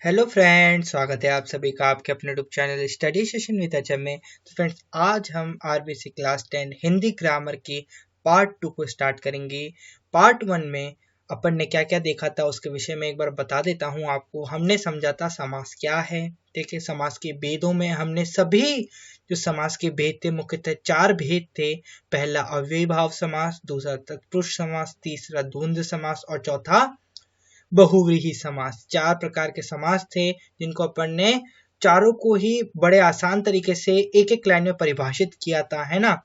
Hello friends, स्वागत है आप सभी का आपके अपने YouTube channel study session with HM में। तो फ्रेंड्स, आज हम आरबीसी क्लास 10 हिंदी ग्रामर की पार्ट 2 को स्टार्ट करेंगे। पार्ट 1 में अपन ने क्या क्या देखा था उसके विषय में एक बार बता देता हूँ आपको। हमने समझा था समास क्या है। देखिए, समास के भेदों में हमने सभी जो समास के भेद थे, मुख्यतः 4 भेद थे। पहला अव्ययी भाव समास, दूसरा तत्पुरुष समास, तीसरा द्वंद्व समास और चौथा बहुव्रीहि समास। 4 प्रकार के समास थे जिनको अपन ने चारों को ही बड़े आसान तरीके से एक एक लाइन में परिभाषित किया था, है ना।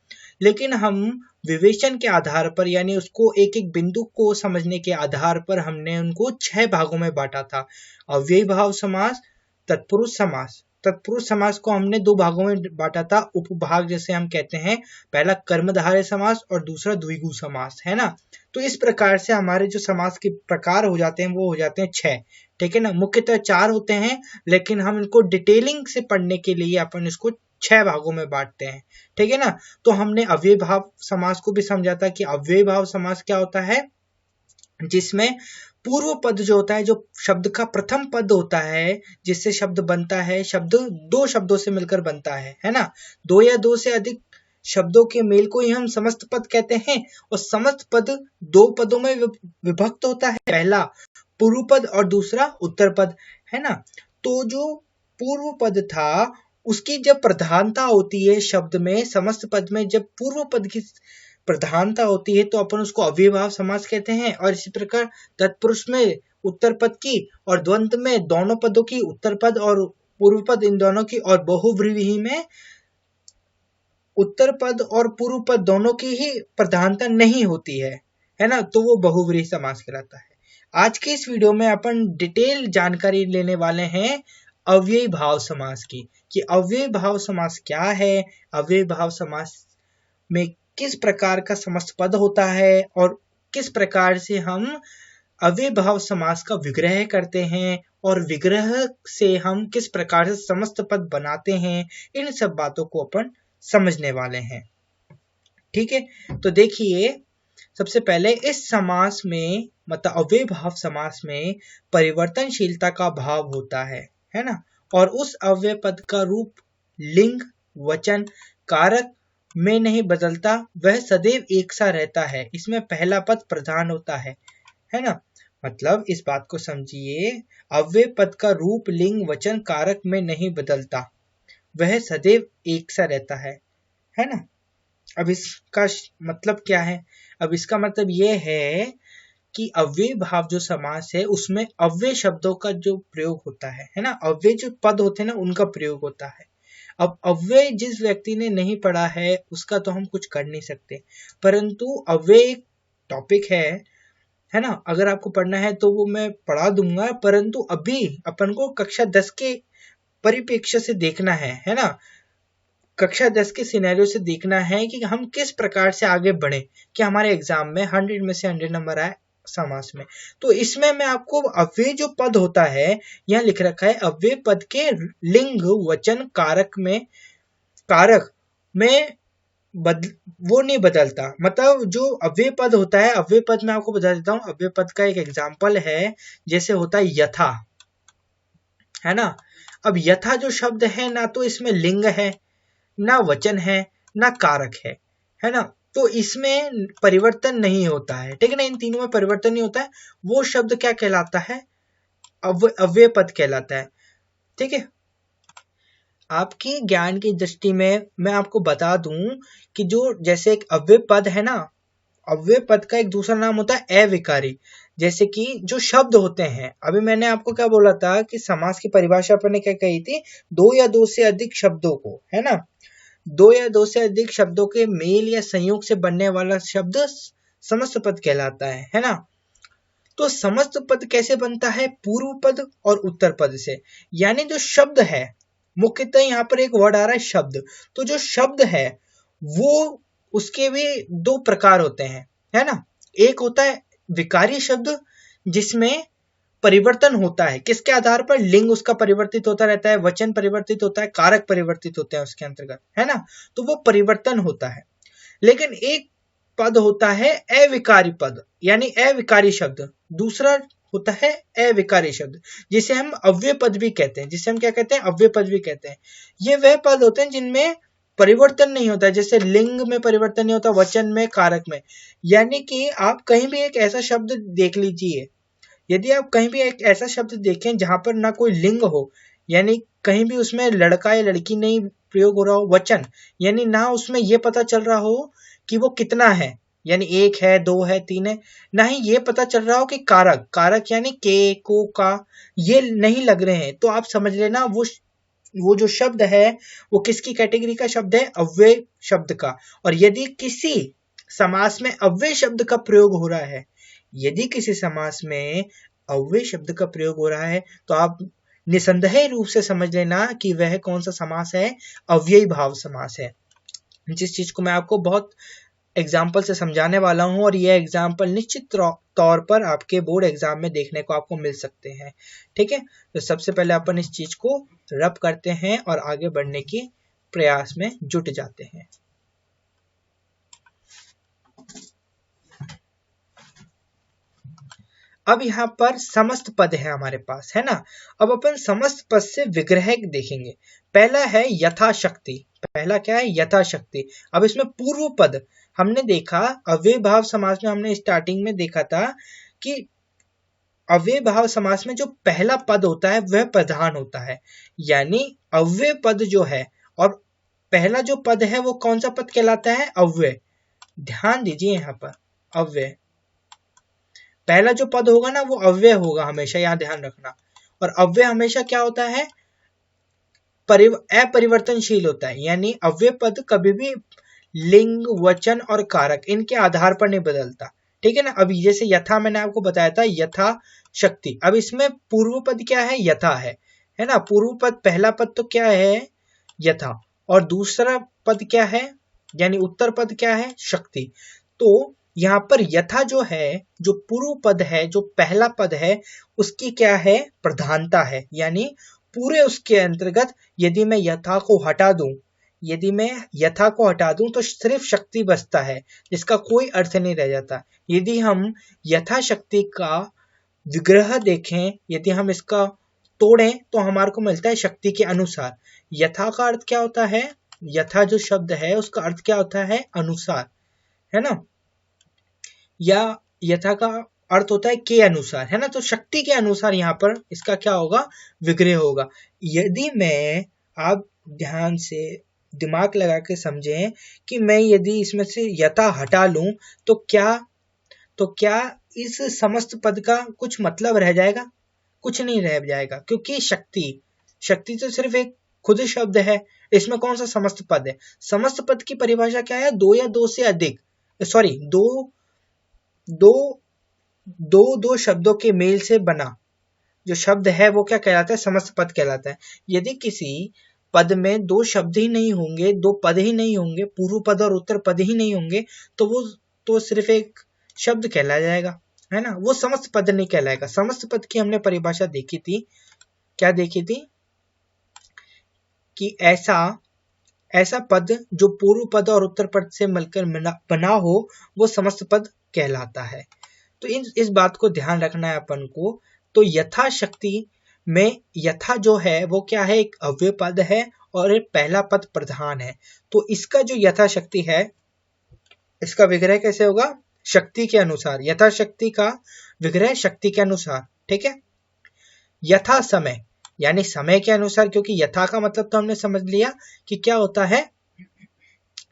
लेकिन हम विवेचन के आधार पर, यानी उसको एक एक बिंदु को समझने के आधार पर हमने उनको 6 भागों में बांटा था। अव्ययी भाव समास, तत्पुरुष समास। तत्पुरुष समास को हमने 2 भागों में बांटा था, उपभाग जैसे हम कहते हैं। पहला कर्मधारय समास और दूसरा द्विगु समास, है ना। तो इस प्रकार से हमारे जो समास के प्रकार हो जाते हैं वो हो जाते हैं 6। ठीक है ना। मुख्यतः 4 होते हैं, लेकिन हम इनको डिटेलिंग से पढ़ने के लिए अपन इसको 6 भागों में बांटते हैं। ठीक है ना। तो हमने अव्ययी भाव समास को भी समझा था कि अव्ययी भाव समास क्या होता है, जिसमें पूर्व पद जो होता है, जो शब्द का प्रथम पद होता है, जिससे शब्द बनता है, शब्द 2 शब्दों से मिलकर बनता है ना। 2 या 2 से अधिक शब्दों के मेल को ही हम समस्त पद कहते हैं। और समस्त पद 2 पदों में विभक्त होता है, पहला पूर्व पद और दूसरा उत्तर पद, है ना। तो जो पूर्व पद था उसकी जब प्रधानता होती है शब्द में, समस्त पद में जब पूर्व पद की प्रधानता होती है तो अपन उसको अव्ययी भाव समास कहते हैं। और इसी प्रकार तत्पुरुष में उत्तर पद की और द्वंद्व में दोनों पदों की, उत्तर पद और पूर्व पद इन दोनों की, और बहुव्रीहि में उत्तर पद और पूर्व पद दोनों की ही प्रधानता नहीं होती है ना। तो वो बहुव्रीहि समास कहलाता है। आज के इस वीडियो में अपन डिटेल जानकारी लेने वाले हैं अव्ययी भाव समास की, कि अव्ययी भाव समास क्या है, अव्ययी भाव समास में किस प्रकार का समस्त पद होता है और किस प्रकार से हम अव्ययी भाव समास का विग्रह करते हैं, और विग्रह से हम किस प्रकार से समस्त पद बनाते हैं। इन सब बातों को अपन समझने वाले हैं। ठीक है। तो देखिए, सबसे पहले इस समास में, मतलब अव्ययी भाव समास में परिवर्तनशीलता का भाव होता है ना। और उस अव्यय पद का रूप लिंग, वचन, कारक में नहीं बदलता, वह सदैव एक सा रहता है। इसमें पहला पद प्रधान होता है ना। मतलब इस बात को समझिए, अव्यय पद का रूप लिंग, वचन, कारक में नहीं बदलता, वह सदैव एक सा रहता है ना। अब इसका मतलब क्या है? अब इसका मतलब यह है कि अव्ययी भाव जो समास है उसमें अव्यय शब्दों का जो प्रयोग होता है ना, अव्यय जो पद होते हैं ना उनका प्रयोग होता है। अब अव्यय जिस व्यक्ति ने नहीं पढ़ा है उसका तो हम कुछ कर नहीं सकते, परंतु अव्यय एक टॉपिक है ना। अगर आपको पढ़ना है तो वो मैं पढ़ा दूंगा, परंतु अभी अपन को कक्षा 10 के परिप्रेक्ष्य से देखना है ना। कक्षा 10 के सिनेरियो से देखना है कि हम किस प्रकार से आगे बढ़े कि हमारे एग्जाम में 100 में से 100 नंबर आए समास में। तो इसमें मैं आपको अव्यय जो पद होता है, यहाँ लिख रखा है अव्यय पद के लिंग, वचन, कारक में वो नहीं बदलता। मतलब जो अव्यय पद होता है, अव्यय पद में आपको बता देता हूँ। अव्यय पद का एक एग्जाम्पल है, जैसे होता है यथा, है ना। अब यथा जो शब्द है ना, तो इसमें लिंग है, ना वचन है, ना कारक है ना। तो इसमें परिवर्तन नहीं होता है, ठीक है ना। इन तीनों में परिवर्तन नहीं होता है। वो शब्द क्या कहलाता है? अव्यय पद कहलाता है। ठीक है। आपकी ज्ञान की दृष्टि में मैं आपको बता दूं कि जो जैसे एक अव्यय पद है ना, अव्यय पद का एक दूसरा नाम होता है अविकारी। जैसे कि जो शब्द होते हैं, अभी मैंने आपको क्या बोला था कि समास की परिभाषा पर ने क्या कही थी, 2 या 2 से अधिक शब्दों को, है ना, 2 या 2 से अधिक शब्दों के मेल या संयोग से बनने वाला शब्द समस्त पद कहलाता है ना। तो समस्त पद कैसे बनता है? पूर्व पद और उत्तर पद से। यानी जो शब्द है, मुख्यतः यहाँ पर एक वर्ड आ रहा है शब्द, तो जो शब्द है वो उसके भी 2 प्रकार होते हैं, है ना। एक होता है विकारी शब्द, जिसमें परिवर्तन होता है, किसके आधार पर? लिंग उसका परिवर्तित होता रहता है, वचन परिवर्तित होता है, कारक परिवर्तित होते हैं उसके अंतर्गत, है ना। तो वो परिवर्तन होता है। लेकिन एक पद होता है अविकारी पद, यानी अविकारी शब्द। दूसरा होता है अविकारी शब्द, जिसे हम अव्यय पद भी कहते हैं, जिसे हम क्या कहते हैं, अव्यय पद भी कहते हैं। ये वह पद होते हैं जिनमें परिवर्तन नहीं होता, जैसे लिंग में परिवर्तन नहीं होता, वचन में, कारक में। यानी कि आप कहीं भी एक ऐसा शब्द देख लीजिए, यदि आप कहीं भी एक ऐसा शब्द देखें जहां पर ना कोई लिंग हो, यानी कहीं भी उसमें लड़का या लड़की नहीं प्रयोग हो रहा हो, वचन यानी ना उसमें यह पता चल रहा हो कि वो कितना है, यानी 1 है, 2 है, 3 है, ना ही ये पता चल रहा हो कि कारक, कारक यानी के, को, का, ये नहीं लग रहे हैं, तो आप समझ लेना वो जो शब्द है वो किसकी कैटेगरी का शब्द है, अव्यय शब्द का। और यदि किसी समास में अव्यय शब्द का प्रयोग हो रहा है, यदि किसी समास में अव्यय शब्द का प्रयोग हो रहा है, तो आप निसंदेह रूप से समझ लेना कि वह कौन सा समास है, अव्ययी भाव समास है। जिस चीज को मैं आपको बहुत एग्जाम्पल से समझाने वाला हूं, और यह एग्जाम्पल निश्चित तौर पर आपके बोर्ड एग्जाम में देखने को आपको मिल सकते हैं। ठीक है, तो सबसे पहले अपन इस चीज को रब करते हैं और आगे बढ़ने की प्रयास में जुट जाते हैं। अब यहाँ पर समस्त पद है हमारे पास, है ना। अब अपन समस्त पद से विग्रह देखेंगे। पहला है यथाशक्ति। पहला क्या है, यथाशक्ति। अब इसमें पूर्व पद हमने देखा, अव्यय भाव समास में हमने स्टार्टिंग में देखा था कि अव्यय भाव समास में जो पहला पद होता है वह प्रधान होता है, यानी अव्यय पद जो है, और पहला जो पद है वो कौन सा पद कहलाता है, अव्यय। ध्यान दीजिए यहाँ पर, अव्यय पहला जो पद होगा ना वो अव्यय होगा हमेशा, यहां ध्यान रखना। और अव्यय हमेशा क्या होता है, अपरिवर्तनशील होता है, यानी अव्यय पद कभी भी लिंग, वचन और कारक इनके आधार पर नहीं बदलता। ठीक है ना। अभी जैसे यथा मैंने आपको बताया था, यथा शक्ति। अब इसमें पूर्व पद क्या है, यथा है ना। पूर्व पद, पहला पद तो क्या है, यथा, और दूसरा पद क्या है, यानी उत्तर पद क्या है, शक्ति। तो यहाँ पर यथा जो है, जो पूर्व पद है, जो पहला पद है, उसकी क्या है, प्रधानता है, यानी पूरे उसके अंतर्गत यदि मैं यथा को हटा दूं, यदि मैं यथा को हटा दूं तो सिर्फ शक्ति बचता है, जिसका कोई अर्थ नहीं रह जाता। यदि हम यथा शक्ति का विग्रह देखें, यदि हम इसका तोड़ें तो हमारे को मिलता है शक्ति के अनुसार। यथा का अर्थ क्या होता है, यथा जो शब्द है उसका अर्थ क्या होता है, अनुसार, है ना, या यथा का अर्थ होता है के अनुसार, है ना। तो शक्ति के अनुसार यहाँ पर इसका क्या होगा, विग्रह होगा। यदि मैं, आप ध्यान से दिमाग लगा के समझें कि मैं यदि इसमें से यथा हटा लूं तो क्या इस समस्त पद का कुछ मतलब रह जाएगा, कुछ नहीं रह जाएगा, क्योंकि शक्ति तो सिर्फ एक खुद शब्द है, इसमें कौन सा समस्त पद है। समस्त पद की परिभाषा क्या है, दो या दो से अधिक, सॉरी दो शब्दों के मेल से बना जो शब्द है वो क्या कहलाता है, समस्त पद कहलाता है। यदि किसी पद में दो शब्द ही नहीं होंगे, दो पद ही नहीं होंगे, पूर्व पद और उत्तर पद ही नहीं होंगे, तो वो तो सिर्फ एक शब्द कहला जाएगा, है ना, वो समस्त पद नहीं कहलाएगा। समस्त पद की हमने परिभाषा देखी थी, क्या देखी थी, कि ऐसा पद जो पूर्व पद और उत्तर पद से मिलकर बना हो वो समस्त पद कहलाता है। तो इस बात को ध्यान रखना है अपन को। तो यथाशक्ति में यथा जो है वो क्या है, एक अव्यय पद है और एक पहला पद प्रधान है। तो इसका जो यथाशक्ति है, इसका विग्रह कैसे होगा, शक्ति के अनुसार। यथाशक्ति का विग्रह शक्ति के अनुसार, ठीक है। यथा समय यानी समय के अनुसार, क्योंकि यथा का मतलब तो हमने समझ लिया कि क्या होता है,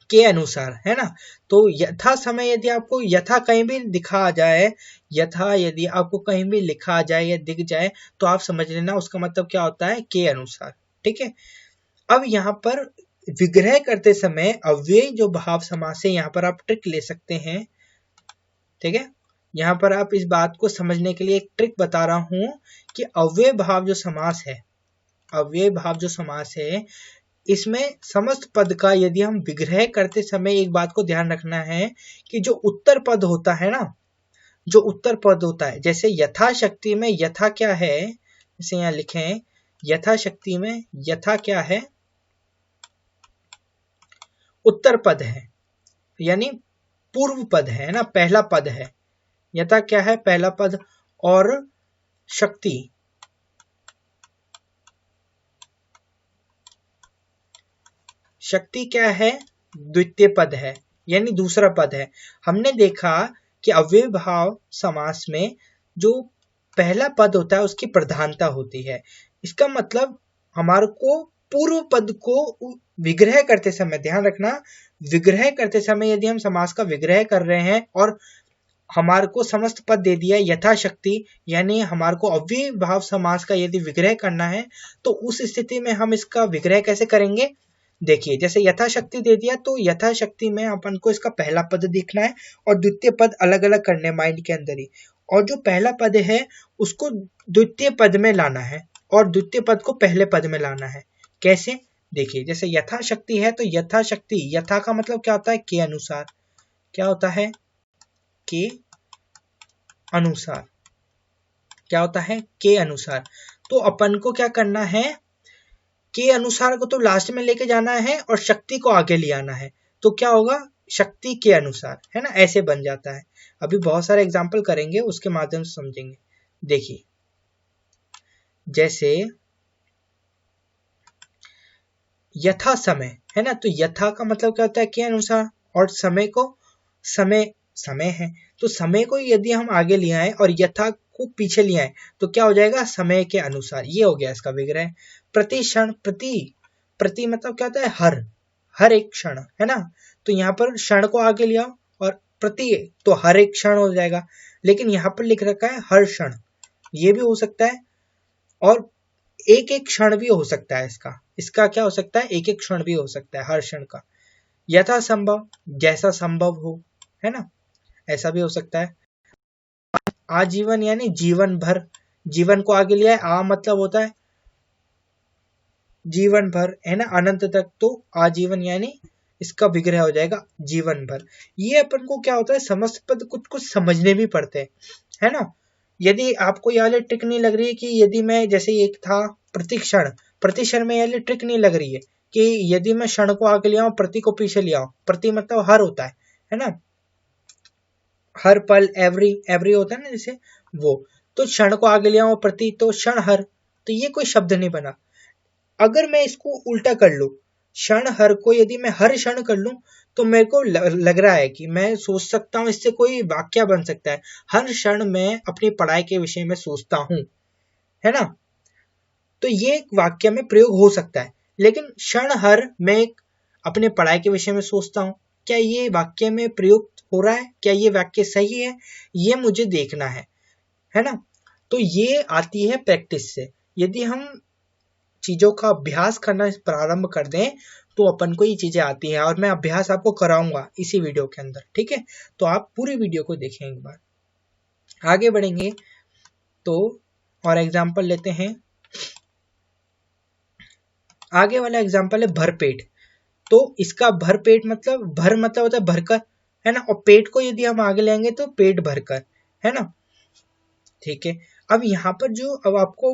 के अनुसार, है ना। तो यथा समय, यदि आपको यथा कहीं भी दिखा जाए, यथा यदि आपको कहीं भी लिखा जाए या दिख जाए तो आप समझ लेना उसका मतलब क्या होता है, के अनुसार, ठीक है। अब यहाँ पर विग्रह करते समय अव्यय जो भाव समास है, यहाँ पर आप ट्रिक ले सकते हैं, ठीक है। यहाँ पर आप इस बात को समझने के लिए एक ट्रिक बता रहा हूं कि अव्यय भाव जो समास है, अव्यय भाव जो समास है, इसमें समस्त पद का यदि हम विग्रह करते समय एक बात को ध्यान रखना है कि जो उत्तर पद होता है ना, जो उत्तर पद होता है, जैसे यथाशक्ति में यथा क्या है, जैसे यहाँ लिखें, यथाशक्ति में यथा क्या है, उत्तर पद है, यानी पूर्व पद है ना, पहला पद है। यथा क्या है, पहला पद, और शक्ति, शक्ति क्या है? द्वितीय पद है, यानी दूसरा पद है। हमने देखा कि अव्ययभाव समास में जो पहला पद होता है उसकी प्रधानता होती है। इसका मतलब हमारे को पूर्व पद को विग्रह करते समय, ध्यान रखना, विग्रह करते समय यदि हम समास का विग्रह कर रहे हैं और हमारे को समस्त पद दे दिया यथाशक्ति, यानी हमारे को अव्ययभाव समास का यदि विग्रह करना है तो उस स्थिति में हम इसका विग्रह कैसे करेंगे? देखिए, जैसे यथाशक्ति दे दिया तो यथाशक्ति में अपन को इसका पहला पद देखना है और द्वितीय पद अलग अलग करने माइंड के अंदर ही, और जो पहला पद है उसको द्वितीय पद में लाना है और द्वितीय पद को पहले पद में लाना है। कैसे? देखिए, जैसे यथाशक्ति है तो यथाशक्ति, यथा का मतलब क्या होता है? के अनुसार। क्या होता है? के अनुसार। क्या होता है? के अनुसार। तो अपन को क्या करना है? के अनुसार को तो लास्ट में लेके जाना है और शक्ति को आगे ले आना है। तो क्या होगा? शक्ति के अनुसार, है ना, ऐसे बन जाता है। अभी बहुत सारे एग्जाम्पल करेंगे, उसके माध्यम से समझेंगे। देखिए, जैसे यथा समय है ना, तो यथा का मतलब क्या होता है? के अनुसार, और समय को, समय है तो समय को यदि हम आगे ले आए और यथा को पीछे ले आए तो क्या हो जाएगा? समय के अनुसार। ये हो गया इसका विग्रह। प्रति क्षण, प्रति मतलब क्या होता है? हर एक क्षण, है ना, तो यहाँ पर क्षण को आगे ले आओ और प्रति, तो हर एक क्षण हो जाएगा। लेकिन यहाँ पर लिख रखा है हर क्षण, ये भी हो सकता है और एक एक क्षण भी हो सकता है। इसका क्या हो सकता है? एक एक क्षण भी हो सकता है, हर क्षण का। यथा संभव, जैसा संभव हो, है ना, ऐसा भी हो सकता है। आजीवन यानी जीवन भर, जीवन को आगे लिया है, आ मतलब होता है जीवन भर, है ना, अनंत तक, तो आजीवन यानी इसका विग्रह हो जाएगा जीवन भर। ये अपन को क्या होता है? समस्त पद कुछ कुछ समझने भी पड़ते हैं, है ना। यदि आपको यह वाली ट्रिक नहीं लग रही है कि यदि मैं, जैसे एक था प्रतिक्षण में, यह ट्रिक नहीं लग रही है कि यदि मैं क्षण को आगे ले आऊं, प्रति को पीछे ले आऊं, प्रति मतलब हर होता है ना, हर पल, एवरी होता है ना, जैसे वो, तो क्षण को आगे ले आऊं प्रति, तो क्षण हर, तो ये कोई शब्द नहीं बना। अगर मैं इसको उल्टा कर लूं, क्षण हर को यदि मैं हर क्षण कर लूं तो मेरे को लग रहा है कि मैं सोच सकता हूं, इससे कोई वाक्य बन सकता है, हर क्षण मैं अपनी पढ़ाई के विषय में सोचता हूं, है ना, तो ये एक वाक्य में प्रयोग हो सकता है। लेकिन क्षण हर मैं अपने पढ़ाई के विषय में सोचता हूं, क्या ये वाक्य में प्रयुक्त हो रहा है? क्या ये वाक्य सही है? ये मुझे देखना है ना। तो ये आती है प्रैक्टिस से। यदि हम चीजों का अभ्यास करना प्रारंभ कर दें तो अपन को ये चीजें आती हैं, और मैं अभ्यास आपको कराऊंगा इसी वीडियो के अंदर, ठीक है। तो आप पूरी वीडियो को देखें एक बार। आगे बढ़ेंगे तो और एग्जाम्पल लेते हैं। आगे वाला एग्जाम्पल है भरपेट। तो इसका भरपेट मतलब, भर मतलब होता है भरकर, है ना, और पेट को यदि हम आगे लेंगे तो पेट भरकर, है ना, ठीक है। अब यहाँ पर जो, अब आपको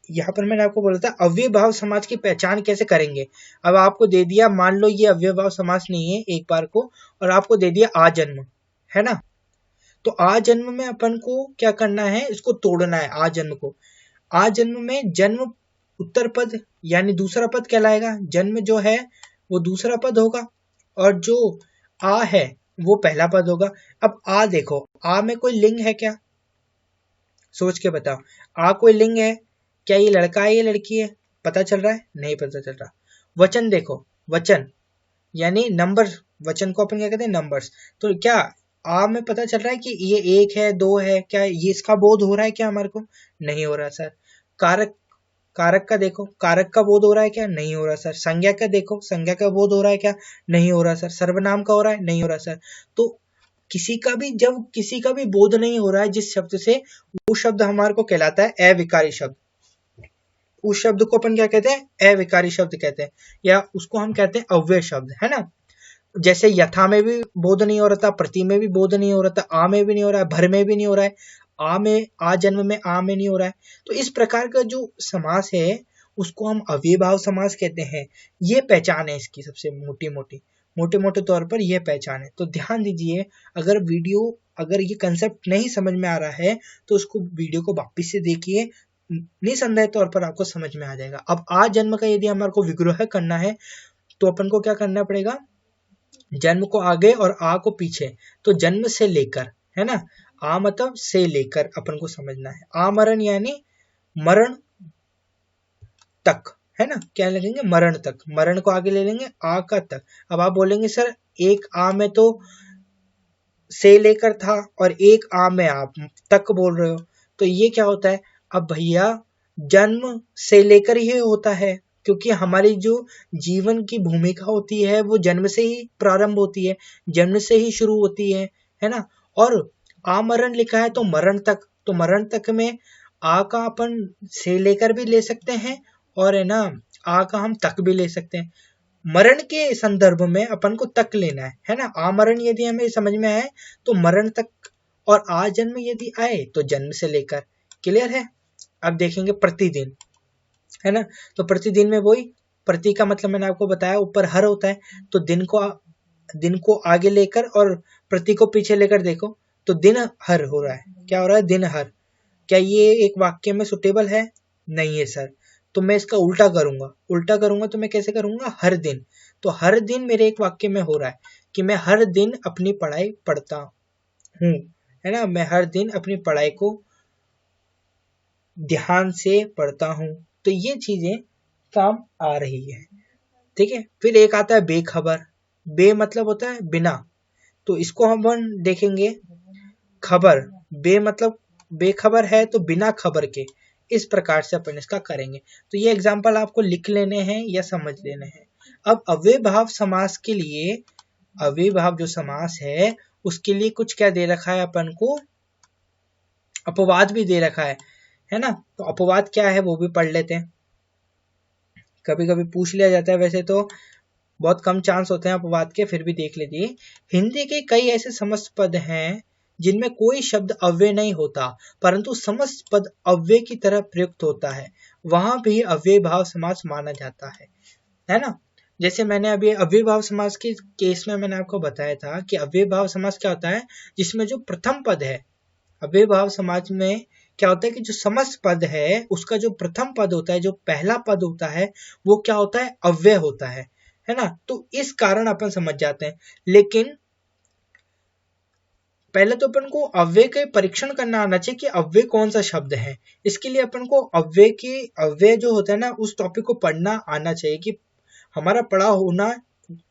यहाँ पर मैंने आपको बोला था अव्ययभाव समास की पहचान कैसे करेंगे। अब आपको दे दिया, मान लो ये अव्ययभाव समास नहीं है एक बार को, और आपको दे दिया आजन्म, है ना, तो आजन्म में अपन को क्या करना है? इसको तोड़ना है आजन्म को। आजन्म में जन्म उत्तर पद यानी दूसरा पद कहलाएगा, जन्म जो है वो दूसरा पद होगा, और जो आ है वो पहला पद होगा। अब आ देखो, आ में कोई लिंग है क्या? सोच के बताओ, आ कोई लिंग है क्या? ये लड़का है, ये लड़की है? पता चल रहा है? नहीं पता चल रहा। वचन देखो, वचन यानी नंबर, वचन को अपन क्या कहते हैं? नंबर्स। तो क्या आ में पता चल रहा है कि ये एक है, दो है? क्या ये इसका बोध हो रहा है क्या हमारे को? नहीं हो रहा सर। कारक, कारक का देखो, कारक का बोध हो रहा है क्या? नहीं हो रहा सर। संज्ञा का देखो, संज्ञा का बोध हो रहा है क्या? नहीं हो रहा सर। सर्वनाम का हो रहा है? नहीं हो रहा सर। तो किसी का भी, जब किसी का भी बोध नहीं हो रहा है जिस शब्द से, वो शब्द हमारे को कहलाता है अविकारी शब्द। उस शब्द को अपन क्या कहते हैं? अविकारी शब्द कहते हैं, या उसको हम कहते हैं अव्यय शब्द, है ना। जैसे यथा में भी बोध नहीं हो रहा था, प्रति में भी बोध नहीं हो रहा था, आ में भी नहीं हो रहा है, भर में भी नहीं हो रहा है, आ में, आ जन्म में, आ में नहीं हो रहा है। तो इस प्रकार का जो समास है उसको हम अव्ययभाव समास कहते हैं। ये पहचान है इसकी सबसे मोटी मोटे मोटे तौर पर यह पहचान है। तो ध्यान दीजिए, अगर ये कंसेप्ट नहीं समझ में आ रहा है तो उसको वीडियो को वापस से देखिए, निसंदेह तौर पर आपको समझ में आ जाएगा। अब आ जन्म का यदि हमारे को विग्रह करना है तो अपन को क्या करना पड़ेगा, जन्म को आगे और आ को पीछे, तो जन्म से लेकर, है ना, आ मतलब से लेकर अपन को समझना है। आ मरण यानी मरण तक, है ना, क्या लगेंगे, मरण तक, मरण को आगे ले लेंगे आ का तक। अब आप बोलेंगे सर एक आ में तो से लेकर था और एक आ में आप तक बोल रहे हो, तो ये क्या होता है। अब भैया जन्म से लेकर ही होता है, क्योंकि हमारी जो जीवन की भूमिका होती है वो जन्म से ही प्रारंभ होती है, जन्म से ही शुरू होती है ना। और आमरण लिखा है तो मरण तक, तो मरण तक में आ का अपन से लेकर भी ले सकते हैं और है ना आ का हम तक भी ले सकते हैं। मरण के संदर्भ में अपन को तक लेना है ना। आमरण यदि हमें समझ में आए तो मरण तक, और आ जन्म यदि आए तो जन्म से लेकर। क्लियर है। अब देखेंगे प्रतिदिन, है ना, तो प्रतिदिन में वही, प्रति का मतलब मैंने आपको बताया ऊपर हर होता है, तो दिन को आगे लेकर और प्रति को पीछे लेकर देखो तो दिन हर हो रहा है। क्या हो रहा है, दिन हर। क्या ये एक वाक्य में सुटेबल है, नहीं है सर, तो मैं इसका उल्टा करूंगा तो मैं कैसे करूंगा, हर दिन। तो हर दिन मेरे एक वाक्य में हो रहा है कि मैं हर दिन अपनी पढ़ाई पढ़ता हूँ, है ना, मैं हर दिन अपनी पढ़ाई को ध्यान से पढ़ता हूँ। तो ये चीजें काम आ रही है, ठीक है। फिर एक आता है बेखबर, बे मतलब होता है बिना, तो इसको हम देखेंगे खबर, बे मतलब बेखबर है तो बिना खबर के, इस प्रकार से अपन इसका करेंगे। तो ये एग्जाम्पल आपको लिख लेने हैं या समझ लेने हैं। अब अव्ययभाव समास के लिए, अव्ययभाव जो समास है उसके लिए कुछ क्या दे रखा है अपन को, अपवाद भी दे रखा है ना। तो अपवाद क्या है वो भी पढ़ लेते हैं, कभी कभी पूछ लिया जाता है, वैसे तो बहुत कम चांस होते हैं अपवाद के, फिर भी देख लीजिए। हिंदी के कई ऐसे समस्त पद हैं जिनमें कोई शब्द अव्यय नहीं होता परंतु समस्त पद अव्यय की तरह प्रयुक्त होता है, वहां भी अव्ययभाव समास माना जाता है ना। जैसे मैंने अभी अव्ययभाव समास के केस में मैंने आपको बताया था कि अव्ययभाव समास क्या होता है, जिसमें जो प्रथम पद है, अव्ययभाव समास में क्या होता है कि जो समस्त पद है उसका जो प्रथम पद होता है, जो पहला पद होता है, वो क्या होता है, अव्यय होता है ना। तो इस कारण अपन समझ जाते हैं। लेकिन पहले तो अपन को अव्यय के परीक्षण करना आना चाहिए कि अव्यय कौन सा शब्द है। इसके लिए अपन को अव्यय जो होता है ना उस टॉपिक को पढ़ना आना चाहिए, कि हमारा पढ़ा होना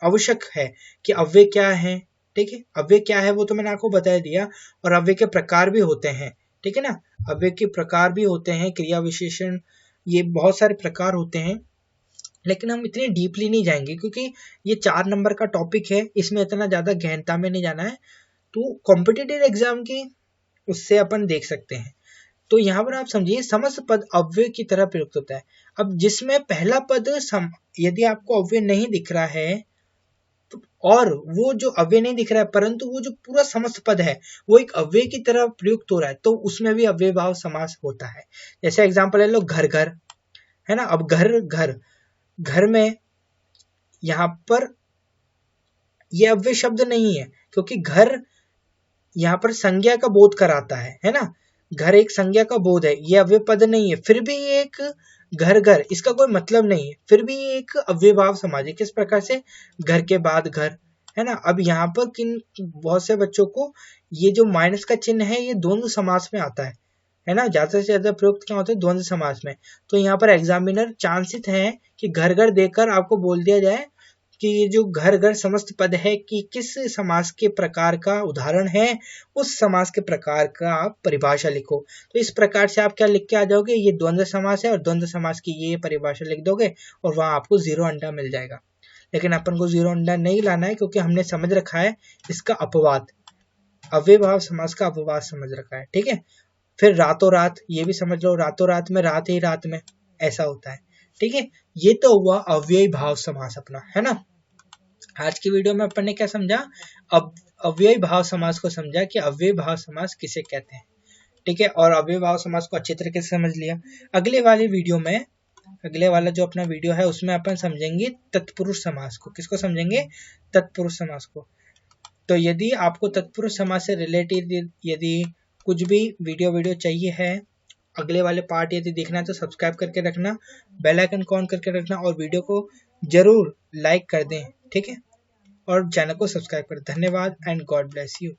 आवश्यक है कि अव्यय क्या है, ठीक है। अव्यय क्या है वो तो मैंने आपको बता दिया, और अव्यय के प्रकार भी होते हैं, ठीक है ना। अव्यय के प्रकार भी होते हैं, क्रिया विशेषण, ये बहुत सारे प्रकार होते हैं, लेकिन हम इतनी डीपली नहीं जाएंगे क्योंकि ये 4 नंबर का टॉपिक है, इसमें इतना ज्यादा गहनता में नहीं जाना है। तो कॉम्पिटिटिव एग्जाम की उससे अपन देख सकते हैं। तो यहाँ पर आप समझिए समस्त पद अव्यय की तरह प्रयुक्त होता है। अब जिसमें पहला पद यदि आपको अव्यय नहीं दिख रहा है तो, और वो जो अव्यय नहीं दिख रहा है परंतु वो जो पूरा समस्त पद है वो एक अव्यय की तरह प्रयुक्त हो रहा है, तो उसमें भी अव्यय भाव समास होता है। जैसे एग्जाम्पल ले लो घर घर, है ना। अब घर घर, घर में यहाँ पर ये अव्यय शब्द नहीं है, क्योंकि घर यहाँ पर संज्ञा का बोध कराता है ना। घर एक संज्ञा का बोध है, ये अव्यय पद नहीं है, फिर भी ये एक घर घर, इसका कोई मतलब नहीं है, फिर भी ये एक अव्ययभाव समास है। किस प्रकार से, घर के बाद घर, है ना। अब यहाँ पर बहुत से बच्चों को ये जो माइनस का चिन्ह है ये द्वंद्व समास में आता है ना। ज्यादा से ज्यादा प्रयुक्त क्या होता है, द्वंद्व समास में। तो यहाँ पर एग्जामिनर चांसित है कि घर घर देखकर आपको बोल दिया जाए कि ये जो घर घर समस्त पद है कि किस समास के प्रकार का उदाहरण है, उस समास के प्रकार का आप परिभाषा लिखो। तो इस प्रकार से आप क्या लिख के आ जाओगे, ये द्वंद्व समास है और द्वंद्व समास की ये परिभाषा लिख दोगे और वहां आपको 0 अंडा मिल जाएगा। लेकिन अपन को 0 अंडा नहीं लाना है, क्योंकि हमने समझ रखा है इसका अपवाद, अव्ययभाव समास का अपवाद समझ रखा है, ठीक है। फिर रातों रात, ये भी समझ लो, रातों रात में रात ही रात में ऐसा होता है, ठीक है। ये तो हुआ अव्यय भाव समास अपना, है ना। आज की वीडियो में अपन ने क्या समझा, अब अव्यय भाव समास को समझा कि अव्यय भाव समास किसे कहते हैं, ठीक है। और अव्यय भाव समास को अच्छे तरीके से समझ लिया। अगले वाली वीडियो में अगले वाला जो अपना वीडियो है उसमें अपन समझेंगे तत्पुरुष समास को। किसको समझेंगे? तत्पुरुष समास को। तो यदि आपको तत्पुरुष समास से रिलेटेड यदि कुछ भी वीडियो चाहिए है, अगले वाले पार्ट यदि देखना है तो सब्सक्राइब करके रखना, बेल आइकन को ऑन करके रखना और वीडियो को जरूर लाइक कर दें, ठीक है, और चैनल को सब्सक्राइब करें। धन्यवाद एंड गॉड ब्लेस यू।